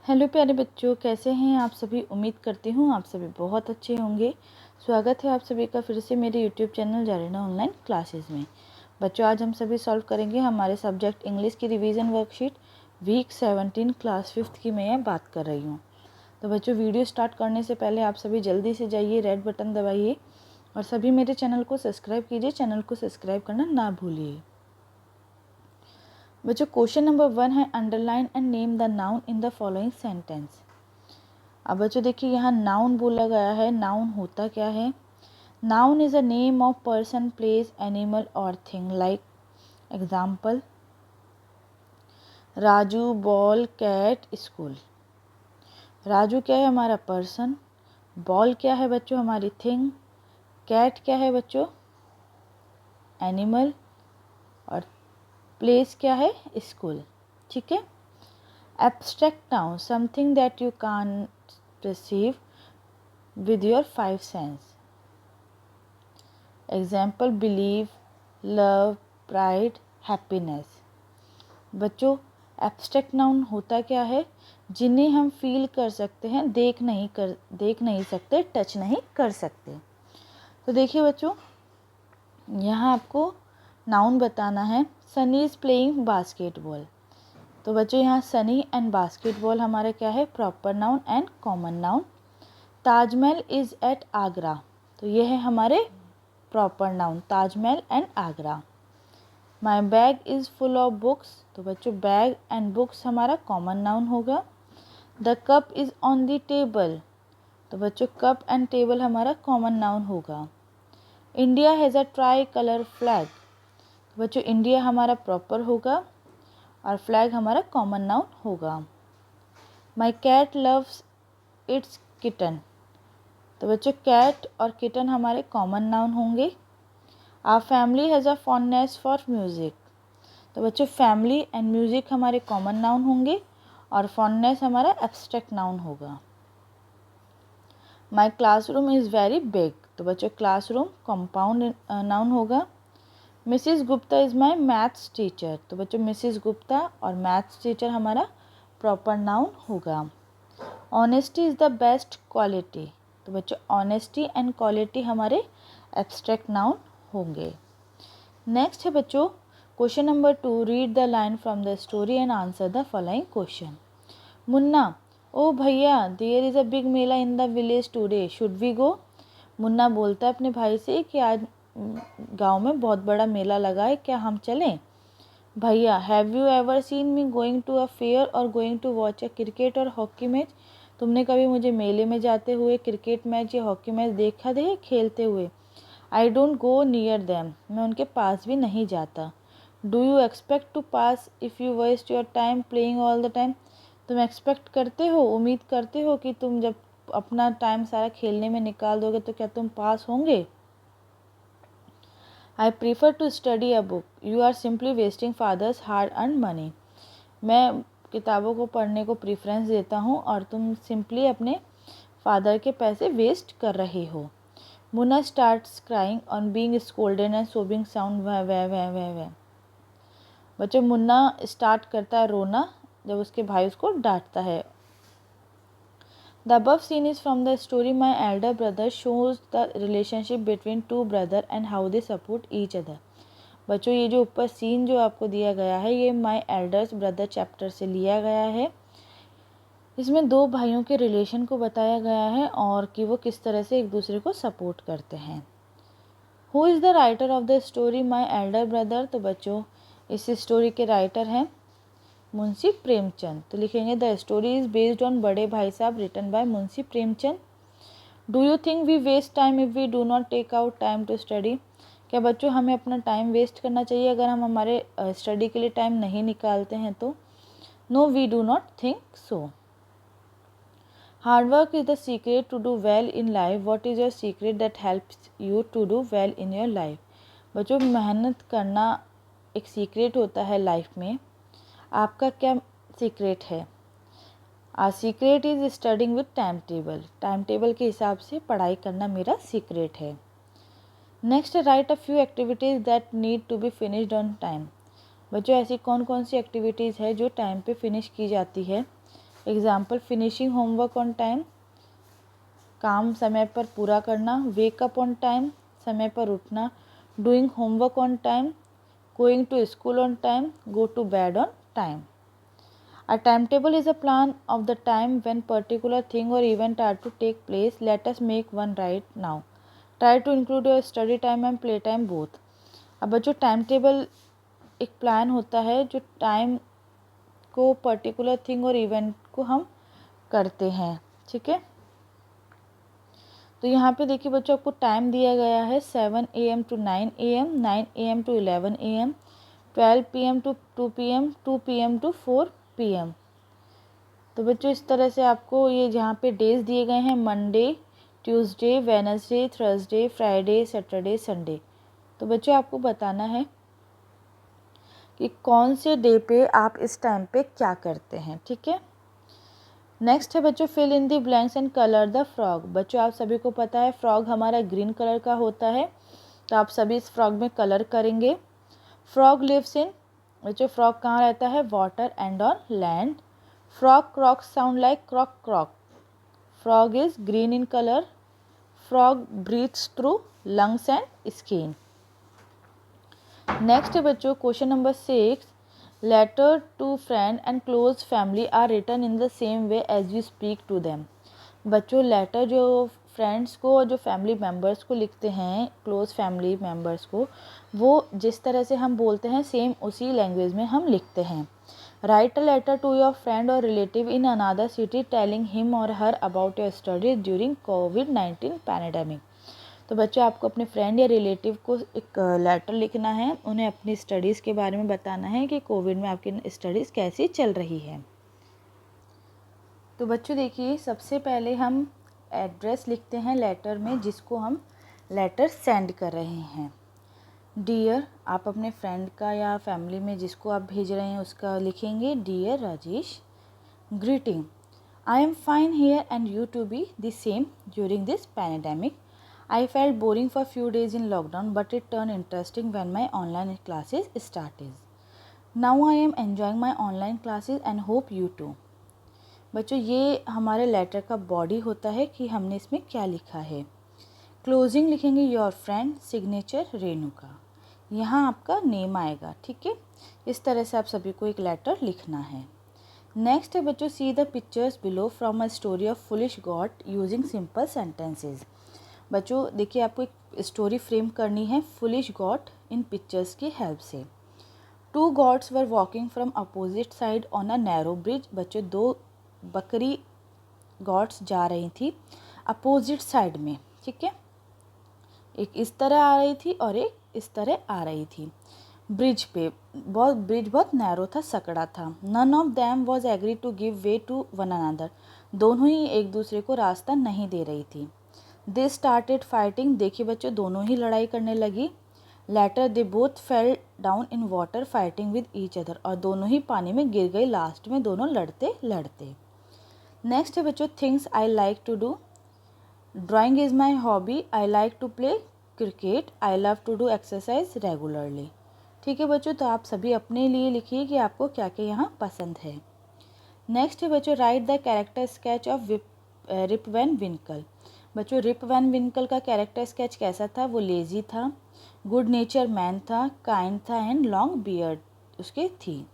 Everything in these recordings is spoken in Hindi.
हेलो प्यारे बच्चों, कैसे हैं आप सभी। उम्मीद करती हूँ आप सभी बहुत अच्छे होंगे। स्वागत है आप सभी का फिर से मेरे यूट्यूब चैनल जारीना ऑनलाइन क्लासेस में। बच्चों, आज हम सभी सॉल्व करेंगे हमारे सब्जेक्ट इंग्लिश की रिवीजन वर्कशीट वीक 17 क्लास 5 की मैं बात कर रही हूँ। तो बच्चों, वीडियो स्टार्ट करने से पहले आप सभी जल्दी से जाइए, रेड बटन दबाइए और सभी मेरे चैनल को सब्सक्राइब कीजिए। चैनल को सब्सक्राइब करना ना भूलिए। बच्चों, क्वेश्चन नंबर 1 है underline and name the noun in the following sentence. अब बच्चों देखिए, यहाँ नाउन बोला गया है। नाउन होता क्या है? Noun is a name of person, place, animal और thing. Like example, Raju, ball, cat, school. Raju क्या है? हमारा पर्सन। बॉल क्या है बच्चों? हमारी थिंग। कैट क्या है बच्चों? एनिमल। और प्लेस क्या है? स्कूल। ठीक है। Abstract noun, something that you can perceive with your five sense. Example, believe, love, pride, happiness. बच्चों, एब्स्ट्रैक्ट नाउन होता क्या है? जिन्हें हम फील कर सकते हैं, देख नहीं सकते, टच नहीं कर सकते। तो देखिए बच्चों, यहाँ आपको नाउन बताना है। Sunny is playing basketball. तो बच्चों, यहाँ सनी एंड बास्केटबॉल हमारे क्या है? Proper noun and common noun. Taj Mahal is at Agra. तो ये है हमारे proper noun, Taj Mahal and Agra. My bag is full of books. तो बच्चों, बैग एंड बुक्स हमारा कॉमन नाउन होगा। The cup is on the table. तो बच्चों, कप एंड टेबल हमारा कॉमन नाउन होगा। India has a try colour flag. तो बच्चों, इंडिया हमारा प्रॉपर होगा और फ्लैग हमारा कॉमन नाउन होगा। My cat loves its kitten. तो बच्चों, कैट और किटन हमारे कॉमन नाउन होंगे। Our family has a fondness for music. तो बच्चों, फैमिली एंड म्यूज़िक हमारे कॉमन नाउन होंगे और फॉन्डनेस हमारा एब्स्ट्रैक्ट नाउन होगा। My classroom is very big. तो बच्चों, क्लासरूम कंपाउंड नाउन होगा। Mrs Gupta is my maths teacher. तो बच्चों, मिसिस गुप्ता और मैथ्स टीचर हमारा प्रॉपर नाउन होगा। Honesty is the best quality. तो बच्चों, ऑनेस्टी एंड क्वालिटी हमारे एब्स्ट्रैक्ट नाउन होंगे। नेक्स्ट है बच्चों question number 2। Read the line from the story and answer the following question. Munna, ओ भैया, there is a big mela in the village today, should we go. Munna बोलता है अपने भाई से कि आज गांव में बहुत बड़ा मेला लगा है, क्या हम चलें। भैया, have you ever seen me going to a fair और going to watch a cricket और हॉकी मैच। तुमने कभी मुझे मेले में जाते हुए क्रिकेट मैच या हॉकी मैच देखा है खेलते हुए। I don't go near them. मैं उनके पास भी नहीं जाता। Do you expect to pass if you waste your time playing all the time. तुम एक्सपेक्ट करते हो, उम्मीद करते हो कि तुम जब अपना टाइम सारा खेलने में निकाल दोगे तो क्या तुम पास होंगे। I prefer to study a book, you are simply wasting father's hard earn money. मैं किताबों को पढ़ने को प्रीफरेंस देता हूँ और तुम सिंपली अपने फादर के पैसे वेस्ट कर रहे हो। Munna starts crying on being scolded and सोबिंग sound वह वह वह वह वह। बच्चों, मुन्ना स्टार्ट करता है रोना जब उसके भाई उसको डांटता है। The above scene is from the story my elder brother shows the relationship between two brother and how they support each other. बच्चों, ये जो ऊपर सीन जो आपको दिया गया है ये माई एल्डर्स ब्रदर चैप्टर से लिया गया है। इसमें दो भाइयों के रिलेशन को बताया गया है और कि वो किस तरह से एक दूसरे को सपोर्ट करते हैं। Who is the writer of the story my elder brother. तो बच्चों, इस स्टोरी के राइटर हैं मुंशी प्रेमचंद। तो लिखेंगे the story is based on Bade Bhai Sahab written by Munshi Premchand. Do you think we waste time if we do not take out time to study. क्या बच्चों, हमें अपना टाइम वेस्ट करना चाहिए अगर हम हमारे स्टडी के लिए टाइम नहीं निकालते हैं तो। No, we do not think so. Hard work is the secret to do well in life, what is your secret that helps you to do well in your life. बच्चों, मेहनत करना एक सीक्रेट होता है लाइफ में। आपका क्या सीक्रेट है? Our secret is studying with time table. Time table के हिसाब से पढ़ाई करना मेरा सीक्रेट है। Next, write a few activities that need to be finished on time. बच्चों, ऐसी कौन कौन सी एक्टिविटीज़ है जो टाइम पे फिनिश की जाती है। Example finishing homework on time, काम समय पर पूरा करना, वेक अप ऑन टाइम, समय पर उठना, doing homework on time, going to school on time, go to bed on time. A timetable is a plan of the time when particular thing or event are to take place. Let us make one right now. Try to include your study time and play time both. अब बच्चों टाइम टेबल एक प्लान होता है जो टाइम को पर्टिकुलर थिंग और इवेंट को हम करते हैं, ठीक है. तो यहाँ पे देखिए बच्चों आपको टाइम दिया गया है 7 AM to 9 AM, 9 AM to 11 AM, 12 PM to 2 PM, 2 PM to 4 PM. तो बच्चों इस तरह से आपको ये जहाँ पे डेज दिए गए हैं Monday, Tuesday, Wednesday, Thursday, Friday, Saturday, Sunday. तो बच्चों आपको बताना है कि कौन से डे पे आप इस टाइम पे क्या करते हैं, ठीक है. नेक्स्ट है बच्चों fill in the blanks and colour the frog. बच्चों आप सभी को पता है फ्रॉग हमारा ग्रीन कलर का होता है, तो आप सभी इस फ्रॉग में कलर करेंगे. फ्रॉग लिव्स इन, बच्चों फ्रॉग कहाँ रहता है, water and on land. Frog croaks sound like croak croak. Frog is green in colour. Frog breathes through lungs and skin. Next है बच्चों question number 6. Letter to friend and close family are written in the same way as you speak to them. बच्चों लेटर जो फ्रेंड्स को और जो फैमिली मेम्बर्स को लिखते हैं, क्लोज फैमिली मेम्बर्स को, वो जिस तरह से हम बोलते हैं सेम उसी लैंग्वेज में हम लिखते हैं. Write a letter to your friend और relative in another city telling him और her about your studies during कोविड-19 पैंडेमिक. तो बच्चों आपको अपने फ्रेंड या रिलेटिव को एक लेटर लिखना है, उन्हें अपनी स्टडीज़ के बारे में बताना है कि कोविड में आपकी स्टडीज़ कैसी चल रही है. तो बच्चों देखिए सबसे पहले हम एड्रेस लिखते हैं लेटर में जिसको हम लेटर सेंड कर रहे हैं. डियर, आप अपने फ्रेंड का या फैमिली में जिसको आप भेज रहे हैं उसका लिखेंगे dear Rajesh. Greeting, I am fine here and you to be the same during this pandemic. I felt boring for few days in lockdown, but it turned interesting when my online classes started. Now I am enjoying my online classes and hope you too. बच्चों ये हमारे लेटर का बॉडी होता है कि हमने इसमें क्या लिखा है. क्लोजिंग लिखेंगे योर फ्रेंड, सिग्नेचर रेणुका. यहाँ आपका नेम आएगा, ठीक है. इस तरह से आप सभी को एक लेटर लिखना है. नेक्स्ट है बच्चों see the pictures below from a story of foolish God using simple sentences. बच्चों देखिए आपको एक स्टोरी फ्रेम करनी है फुलिश गॉड इन पिक्चर्स की हेल्प से. 2 gods were walking from opposite side on a narrow bridge. बच्चों 2 बकरी गॉड्स जा रही थी अपोजिट साइड में, ठीक है. एक इस तरह आ रही थी और एक इस तरह आ रही थी. ब्रिज पे ब्रिज बहुत नैरो था, सकड़ा था. None of them was agree to give way to one another. दोनों ही एक दूसरे को रास्ता नहीं दे रही थी. They started fighting. देखिए बच्चों दोनों ही लड़ाई करने लगी. Later they both fell down in water fighting with each other. और दोनों ही पानी में गिर गई लास्ट में दोनों लड़ते लड़ते. नेक्स्ट है बच्चों things I like to do. Drawing is my hobby. I like to play cricket. I love to do exercise regularly. ठीक है बच्चों, तो आप सभी अपने लिए लिखिए कि आपको क्या क्या यहाँ पसंद है. नेक्स्ट है बच्चों write the character sketch of Rip Van Winkle. बच्चों रिप वैन विंकल का कैरेक्टर स्केच कैसा था, वो लेजी था, गुड नेचर मैन था, काइंड था एंड लॉन्ग बियर्ड उसके थी.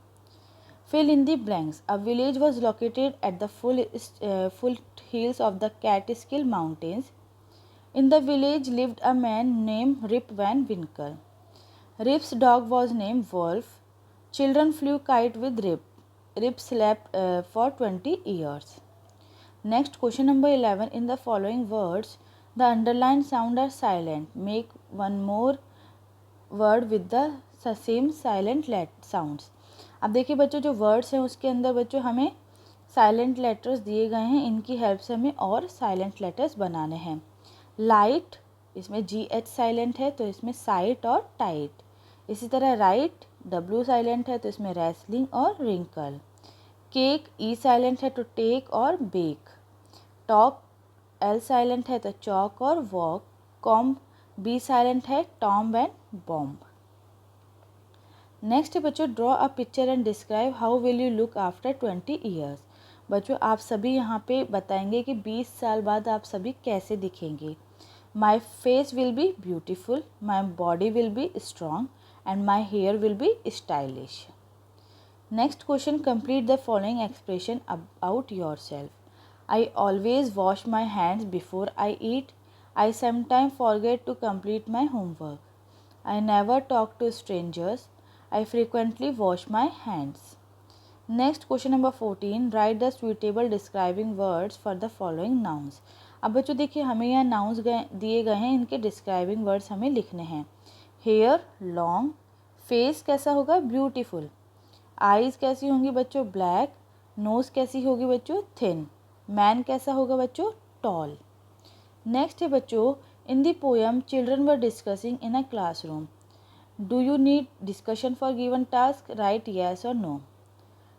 Fill in the blanks. A village was located at the full hills of the Catskill Mountains. In the village lived a man named Rip Van Winkle. Rip's dog was named Wolf. Children flew kite with Rip. Rip slept for 20 years. Next, question number 11. In the following words, the underlined sounds are silent. Make one more word with the same silent sounds. अब देखिए बच्चों जो वर्ड्स हैं उसके अंदर बच्चों हमें साइलेंट लेटर्स दिए गए हैं. इनकी हेल्प से हमें और साइलेंट लेटर्स बनाने हैं. लाइट, इसमें GH साइलेंट है तो इसमें साइट और टाइट. इसी तरह राइट, W साइलेंट है तो इसमें रेसलिंग और रिंकल. केक, E साइलेंट है तो टेक और बेक. टॉक, L साइलेंट है तो चॉक और वॉक. कॉम्ब, B साइलेंट है टॉम्ब एंड बॉम्ब. नेक्स्ट बच्चों draw a picture and describe how will you look after 20 years. बच्चों आप सभी यहाँ पे बताएंगे कि 20 साल बाद आप सभी कैसे दिखेंगे। My face will be beautiful, my body will be strong and my hair will be stylish. Next question, complete the following expression about your self. I always wash my hands before I eat. I sometimes forget to complete my homework. I never talk to strangers. I frequently wash my hands. Next question number 14. Write the suitable describing words for the following nouns. अब बच्चों देखिए हमें यहाँ nouns दिए गए हैं, इनके describing words हमें लिखने हैं। Hair long, face कैसा होगा beautiful, eyes कैसी होंगी बच्चों black, nose कैसी होगी बच्चों thin, मैन कैसा होगा बच्चों टॉल। नेक्स्ट है बच्चों, in the poem children were discussing in a classroom. Do you need discussion for given task, right yes और नो।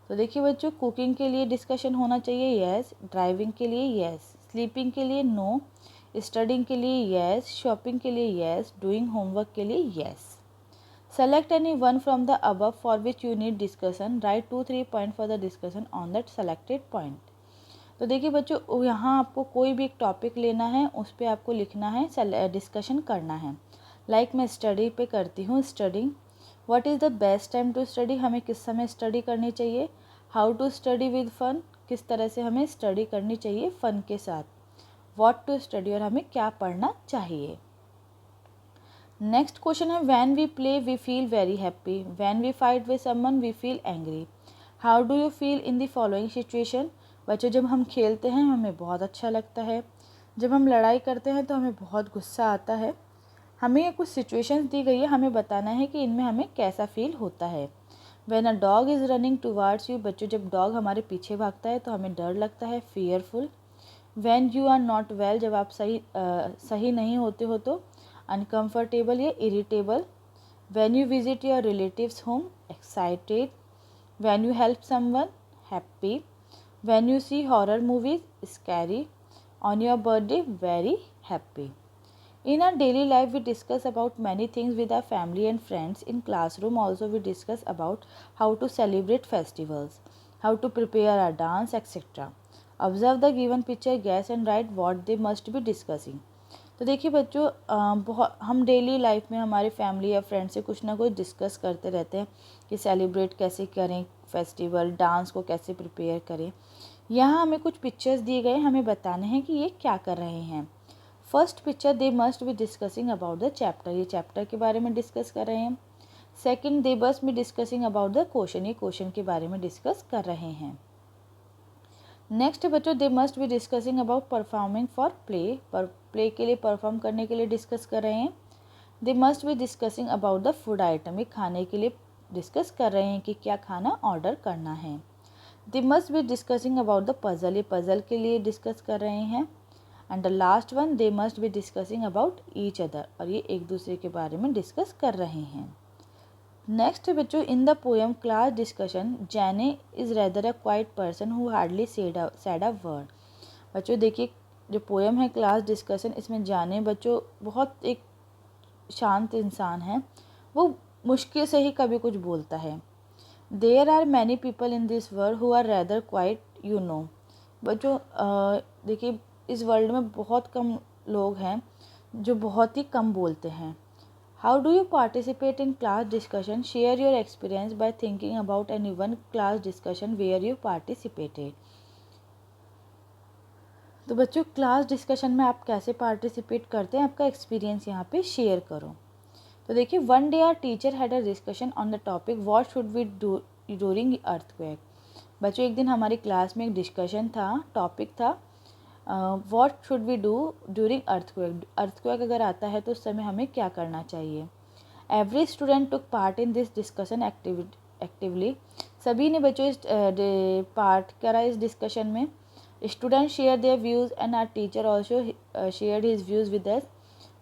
तो देखिए बच्चों कुकिंग के लिए डिस्कशन होना चाहिए येस, ड्राइविंग के लिए येस, स्लीपिंग के लिए नो, स्टडिंग के लिए येस, शॉपिंग के लिए येस, डूइंग होमवर्क के लिए yes. Select any one from the above for which you need discussion, right 2-3 point for the discussion on that selected point. तो देखिए बच्चों यहाँ आपको कोई भी एक टॉपिक लेना है, उस पर आपको लिखना है, डिस्कशन करना है। लाइक मैं स्टडी पे करती हूँ studying. What is the best time to study, हमें किस समय स्टडी करनी चाहिए। How to study with fun, किस तरह से हमें स्टडी करनी चाहिए फ़न के साथ। व्हाट टू स्टडी, और हमें क्या पढ़ना चाहिए। नेक्स्ट क्वेश्चन है, when we play we feel very happy, when we fight with someone we feel angry. How do you feel in the following situation. बच्चों जब हम खेलते हैं हमें बहुत अच्छा लगता है, जब हम लड़ाई करते हैं तो हमें बहुत गुस्सा आता है। हमें कुछ सिचुएशंस दी गई है, हमें बताना है कि इनमें हमें कैसा फील होता है। When a dog is running towards you, बच्चों जब डॉग हमारे पीछे भागता है तो हमें डर लगता है, fearful. When you are not well, जब आप सही नहीं होते हो तो अनकम्फर्टेबल या irritable. When you visit your relatives home, excited. When you help someone, happy. When you see horror movies, scary. On your birthday, very happy. In our daily life, we discuss about many things with our family and friends. In classroom also we discuss about how to celebrate festivals, how to prepare our dance, etc. Observe the given picture, guess and write what they must be discussing. तो देखिए बच्चों बहुत हम डेली लाइफ में हमारे फैमिली या फ्रेंड से कुछ ना कुछ डिस्कस करते रहते हैं कि सेलिब्रेट कैसे करें फेस्टिवल, डांस को कैसे प्रिपेयर करें। यहाँ हमें कुछ पिक्चर्स दिए गए, हमें बताने हैं कि ये क्या कर रहे हैं। First picture, they must be discussing about the chapter, ये चैप्टर के बारे में डिस्कस कर रहे हैं। Second, they must be discussing about the question, ये क्वेश्चन के बारे में डिस्कस कर रहे हैं। नेक्स्ट बच्चों, they must be discussing about performing for play, पर प्ले के लिए परफॉर्म करने के लिए डिस्कस कर रहे हैं। They must be discussing about the food item, ये खाने के लिए डिस्कस कर रहे हैं कि क्या खाना ऑर्डर करना है। They must be discussing about the puzzle, ये पजल के लिए डिस्कस कर रहे हैं। And the last one, they must be discussing about each other, और ये एक दूसरे के बारे में डिस्कस कर रहे हैं। नेक्स्ट बच्चों, in the poem class discussion, Jane is rather a quiet person who hardly said a word. बच्चों देखिए जो पोएम है क्लास डिस्कशन, इसमें जाने बच्चों बहुत एक शांत इंसान है, वो मुश्किल से ही कभी कुछ बोलता है। There are many people in this world who are rather quiet, you know. बच्चों देखिए इस वर्ल्ड में बहुत कम लोग हैं जो बहुत ही कम बोलते हैं। How do you participate in class discussion, share your experience by thinking about any one class discussion where you participated. तो बच्चों क्लास डिस्कशन में आप कैसे पार्टिसिपेट करते हैं, आपका एक्सपीरियंस यहाँ पे शेयर करो। तो देखिए, one day our teacher had a discussion on the topic what should we do during earthquake. बच्चों एक दिन हमारी क्लास में एक डिस्कशन था, टॉपिक था what should we do during earthquake. Earthquake अगर आता है तो उस समय हमें क्या करना चाहिए। Every student took part in this discussion actively, सभी ने बच्चों इस पार्ट करा इस डिस्कशन में। Student share their views and our teacher also share his views with us.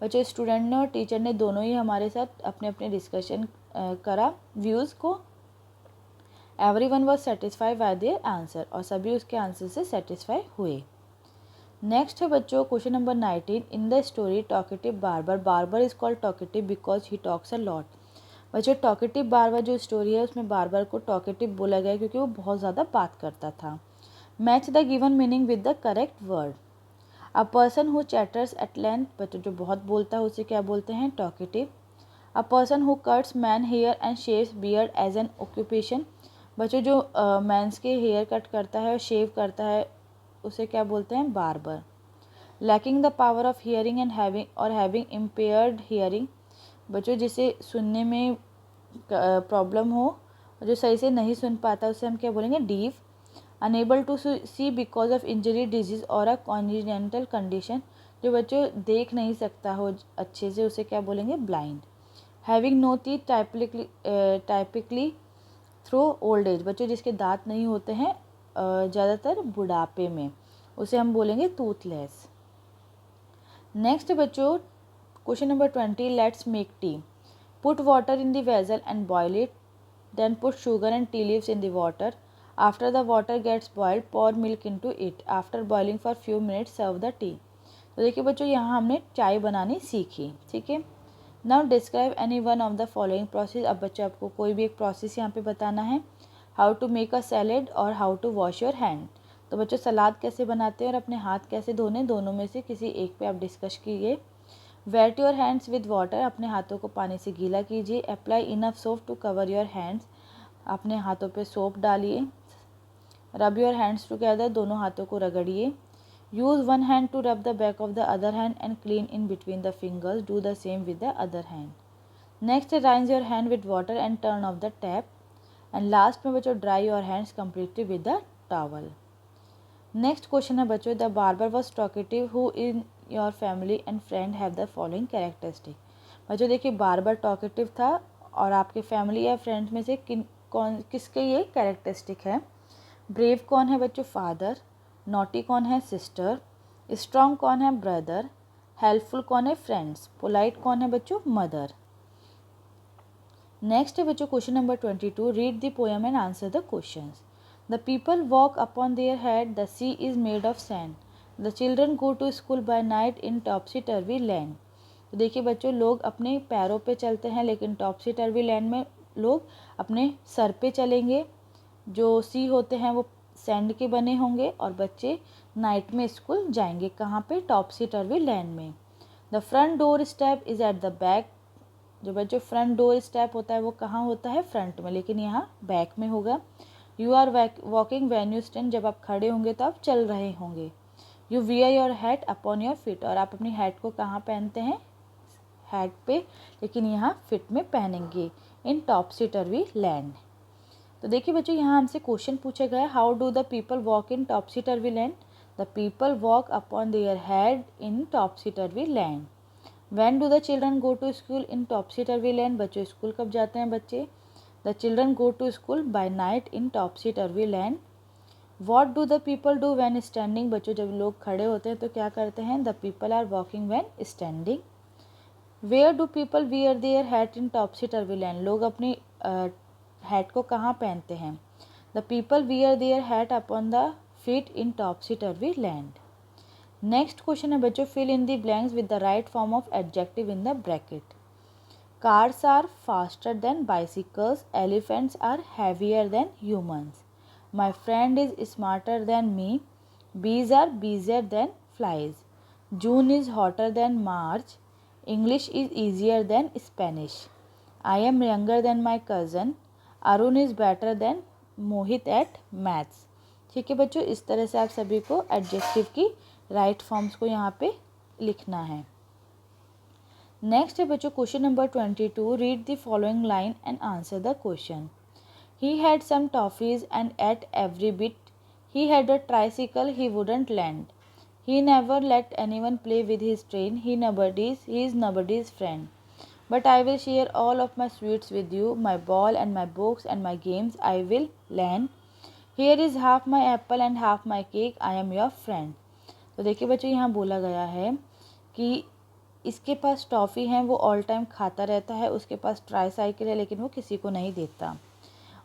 बच्चों स्टूडेंट ने और टीचर ने दोनों ही हमारे साथ अपने अपने डिस्कशन करा व्यूज़ को। Everyone was satisfied by there answer, और सभी उसके आंसर से सेटिस्फाई हुए। नेक्स्ट है बच्चों question number 19, in the story talkative barber, barber is called talkative because he talks a lot. बच्चों टॉकेटिव बार्बर जो स्टोरी है उसमें बार्बर को टॉकेटिव बोला गया क्योंकि वो बहुत ज़्यादा बात करता था। Match the given meaning with the correct word. A person who chatters at length, बच्चों जो बहुत बोलता है उसे क्या बोलते हैं, talkative. A person who cuts man hair and shaves beard as an occupation, बच्चों जो मैंस के हेयर कट करता है और शेव करता है उसे क्या बोलते हैं, barber. Lacking the power of hearing and having impaired hearing, बच्चों जिसे सुनने में प्रॉब्लम हो, जो सही से नहीं सुन पाता उसे हम क्या बोलेंगे, deaf. Unable to see because of injury, disease और अ कॉन्जिनेंटल कंडीशन, जो बच्चों देख नहीं सकता हो अच्छे से उसे क्या बोलेंगे, blind. Having no teeth typically through old age, बच्चों जिसके दांत नहीं होते हैं ज़्यादातर बुढ़ापे में, उसे हम बोलेंगे टूथलेस। नेक्स्ट बच्चों question number 20, let's make tea. Put water in the vessel and boil it, then put sugar and tea leaves in the water. After the water gets boiled pour milk into it. After boiling for few minutes serve the tea. तो देखिए बच्चों यहाँ हमने चाय बनानी सीखी, ठीक है। Now describe any one of the following process. अब बच्चों आपको कोई भी एक प्रोसेस यहाँ पे बताना है। How to make a salad और how to wash your hand. तो बच्चों सलाद कैसे बनाते हैं और अपने हाथ कैसे धोने, दोनों में से किसी एक पे आप डिस्कस कीजिए। Wet your hands with water, अपने हाथों को पानी से गीला कीजिए। Apply enough soap to cover your hands, अपने हाथों पे सोप डालिए। रब योर हैंड्स टुगेदर, दोनों हाथों को रगड़िए। Use one hand to rub the back of the other hand and clean in between the fingers, do the same with the other hand. Next rinse your hand with water and turn off the tap. And last में बच्चों dry your hands completely with the towel. Next question है बच्चों, the barber was talkative who in your family and friend have the following characteristic. बच्चों देखिए बार्बर टॉकेटिव था और आपके फैमिली या फ्रेंड्स में से किसके ये कैरेक्टरिस्टिक है। ब्रेव कौन है बच्चों, फादर। नॉटी कौन है, सिस्टर। स्ट्रॉन्ग कौन है, ब्रदर। हेल्पफुल कौन है, फ्रेंड्स। पोलाइट कौन है बच्चों, मदर। नेक्स्ट है बच्चों question number 22, read the poem and answer the questions. The people walk upon their head, the sea is made of sand, the children go to school by night in topsy turvy land. तो देखिए बच्चों लोग अपने पैरों पे चलते हैं लेकिन टॉपसी टर्वी लैंड में लोग अपने सर पे चलेंगे। जो सी होते हैं वो सैंड के बने होंगे और बच्चे नाइट में स्कूल जाएंगे, कहाँ पे, टॉपसी टर्वी लैंड में। The front door step is at the back, जो बच्चों फ्रंट डोर स्टेप होता है वो कहाँ होता है, फ्रंट में, लेकिन यहाँ बैक में होगा। You are walking when you stand, जब आप खड़े होंगे तो आप चल रहे होंगे। You wear your hat upon your feet, और आप अपनी हैट को कहाँ पहनते हैं, हैट पे, लेकिन यहाँ फिट में पहनेंगे इन टॉपसी टर्वी लैंड। तो देखिए बच्चों यहाँ हमसे क्वेश्चन पूछा गया, how do the people walk in topsy turvy land. The people walk upon their head in topsy turvy land. When do the children go to school in topsy turvy land, बच्चों स्कूल कब जाते हैं बच्चे। The children go to school by night in topsy turvy land. What do the people do when standing, बच्चों जब लोग खड़े होते हैं तो क्या करते हैं, the people are walking when standing. Where do people wear their hat in topsy turvy land, लोग अपनी हैट को कहाँ पहनते हैं। The people wear their hat upon the feet in topsy turvy land. Next question है बच्चों, fill in the blanks with the right form of adjective in the bracket. Cars are faster than bicycles, elephants are heavier than humans, my friend is smarter than me, bees are busier than flies, June is hotter than March, English is easier than Spanish, I am younger than my cousin, Arun is better than Mohit at maths. ठीक है बच्चों, इस तरह से आप सभी को एडजेक्टिव की राइट फॉर्म्स को यहाँ पे लिखना है। नेक्स्ट है बच्चों question number 22, read the following line and answer the question. He had some toffees and ate every bit, he had a tricycle he wouldn't lend, he never let anyone play with his train, he is nobody's friend, but I will share all of my sweets with you, my ball and my books and my games I will lend, here is half my apple and half my cake, I am your friend. तो देखिए बच्चों यहाँ बोला गया है कि इसके पास टॉफ़ी है, वो ऑल टाइम खाता रहता है, उसके पास ट्राईसाइकिल है लेकिन वो किसी को नहीं देता,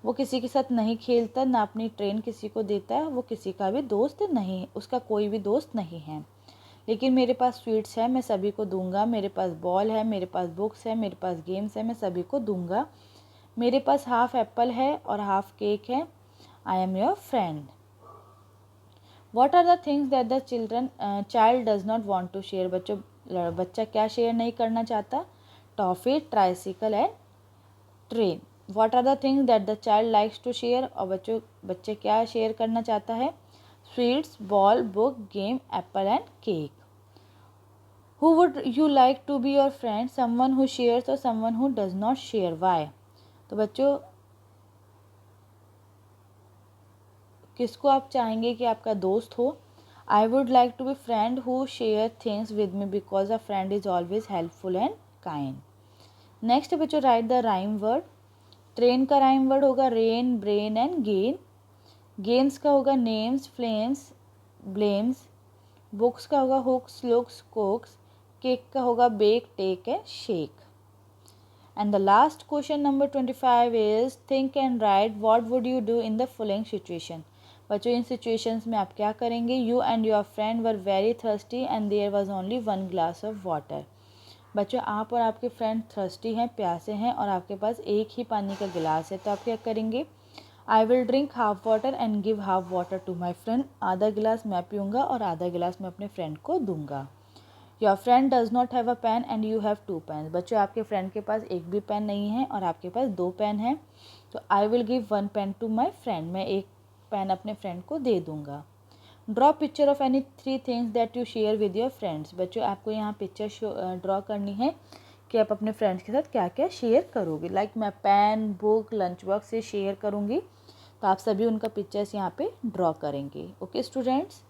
वो किसी के साथ नहीं खेलता, ना अपनी ट्रेन किसी को देता है, वो किसी का भी दोस्त नहीं, उसका कोई भी दोस्त नहीं है, लेकिन मेरे पास स्वीट्स है, मैं सभी को दूंगा, मेरे पास बॉल है, मेरे पास बुक्स है, मेरे पास गेम्स है, मैं सभी को दूंगा, मेरे पास हाफ एप्पल है और हाफ केक है, I am your friend. What are the things that the child does not want to share? बच्चा क्या शेयर नहीं करना चाहता? Toffee, tricycle and train. What are the things that the child likes to share? और बच्चे क्या शेयर करना चाहता है? Sweets, ball, book, game, Apple and cake. Who would you like to be your friend? Someone who shares or someone who does not share? Why? तो बच्चों किसको आप चाहेंगे कि आपका दोस्त हो? I would like to be friend who share things with me because a friend is always helpful and kind. Next बच्चों write the rhyme word. Train का राइम वर्ड होगा rain, brain and gain. Games का होगा नेम्स, फ्लेम्स, ब्लेम्स. बुक्स का होगा हुक्स, लुक्स, कोक्स. केक का होगा bake, take and shake. And the last question number 25 is think and write what would you do in the following situation. बच्चों इन situations में आप क्या करेंगे? You and your friend were very thirsty and there was only one glass of water. बच्चों आप और आपके फ्रेंड thirsty हैं, प्यासे हैं और आपके पास एक ही पानी का गिलास है, तो आप क्या करेंगे? I will drink half water and give half water to my friend. आधा गिलास मैं पीऊँगा और आधा गिलास मैं अपने फ्रेंड को दूंगा. Your friend does not have a pen and you have 2 pen. बच्चों आपके फ्रेंड के पास एक भी पेन नहीं है और आपके पास 2 पेन है, तो I will give 1 pen to my friend. मैं एक पेन अपने फ्रेंड को दे दूंगा. Draw picture of any 3 things that you share with your friends. बच्चों आपको यहाँ पिक्चर ड्रॉ करनी है कि आप अपने फ्रेंड्स के साथ क्या क्या शेयर करोगे. लाइक मैं पेन, बुक, लंच बॉक्स से शेयर करूँगी, तो आप सभी उनका पिक्चर्स यहाँ पे ड्रॉ करेंगे. ओके स्टूडेंट्स,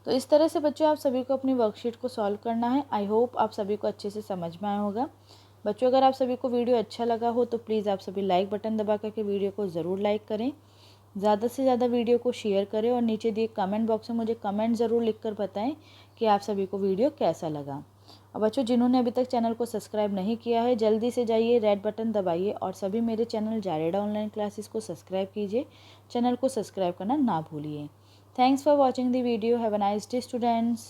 तो इस तरह से बच्चों आप सभी को अपनी वर्कशीट को सॉल्व करना है. आई होप आप सभी को अच्छे से समझ में आया होगा. बच्चों अगर आप सभी को वीडियो अच्छा लगा हो तो प्लीज़ आप सभी लाइक बटन दबा करके वीडियो को ज़रूर लाइक करें, ज़्यादा से ज़्यादा वीडियो को शेयर करें और नीचे दिए कमेंट बॉक्स में मुझे कमेंट ज़रूर लिख कर बताएं कि आप सभी को वीडियो कैसा लगा. और बच्चों जिन्होंने अभी तक चैनल को सब्सक्राइब नहीं किया है जल्दी से जाइए, रेड बटन दबाइए और सभी मेरे चैनल जारेडा ऑनलाइन क्लासेस को सब्सक्राइब कीजिए. चैनल को सब्सक्राइब करना ना भूलिए. Thanks for watching the video. Have a nice day, students.